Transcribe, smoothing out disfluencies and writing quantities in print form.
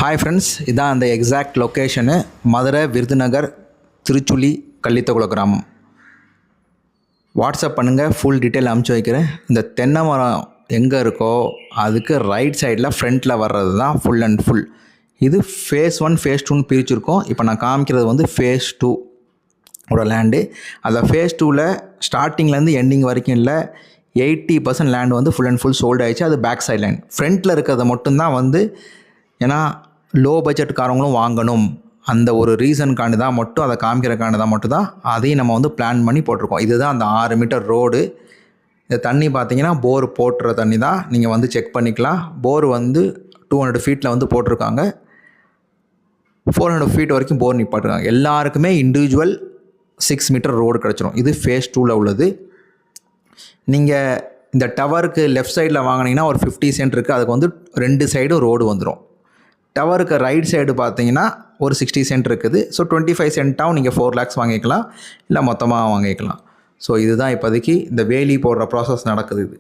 Hi friends, இதான் அந்த exact location. Madurai Virudhunagar Tiruchuli கள்ளித்தகுள கிராமம். வாட்ஸ்அப் பண்ணுங்கள், ஃபுல் டீட்டெயில் அனுப்பிச்சி வைக்கிறேன். இந்த தென்னை மரம் எங்கே இருக்கோ அதுக்கு ரைட் சைடில் ஃப்ரண்ட்டில் வர்றது தான் ஃபுல் அண்ட் ஃபுல். இது ஃபேஸ் 1 ஃபேஸ் 2ன்னு பிரிச்சுருக்கோம். இப்போ நான் காமிக்கிறது வந்து ஃபேஸ் 2 ஒரு லேண்டு. அந்த ஃபேஸ் 2ல் ஸ்டார்டிங்லேருந்து எண்டிங் வரைக்கும் இல்லை, 80% லேண்ட் வந்து ஃபுல் அண்ட் ஃபுல் சோல்டு ஆகிடுச்சு. அது பேக் சைட் லேண்ட். ஃப்ரண்ட்டில் இருக்கிறத மட்டும்தான் வந்து, ஏன்னா லோ பட்ஜெட்காரவங்களும் வாங்கணும் அந்த ஒரு ரீசனுக்காண்டி தான் மட்டும், அதை காமிக்கிறக்காண்டி தான் மட்டும் தான் அதையும் நம்ம வந்து பிளான் பண்ணி போட்டிருக்கோம். இதுதான் அந்த 6 மீட்டர் ரோடு. இந்த தண்ணி பார்த்தீங்கன்னா போர் போட்டுற தண்ணி தான், நீங்கள் வந்து செக் பண்ணிக்கலாம். போர் வந்து 200 ஃபீட்டில் வந்து போட்டிருக்காங்க. 400 ஃபீட் வரைக்கும் போர் நிப்பாட்டுருக்காங்க. எல்லாருக்குமே இண்டிவிஜுவல் 6 மீட்டர் ரோடு கிடச்சிரும். இது ஃபேஸ் 2ல் உள்ளது. நீங்கள் இந்த டவருக்கு லெஃப்ட் சைடில் வாங்கினீங்கன்னா ஒரு 50 சென்ட் இருக்குது. அதுக்கு வந்து 2 சைடும் ரோடு வந்துடும். டவருக்கு ரைட் சைடு பார்த்தீங்கன்னா ஒரு 60 சென்ட் இருக்குது. ஸோ 25 சென்ட்டாகவும் நீங்கள் 4 lakhs வாங்கிக்கலாம், இல்லை மொத்தமாக வாங்கிக்கலாம். ஸோ இதுதான் இப்போதைக்கு இந்த வேலி போடுற ப்ராசஸ் நடக்குது. இது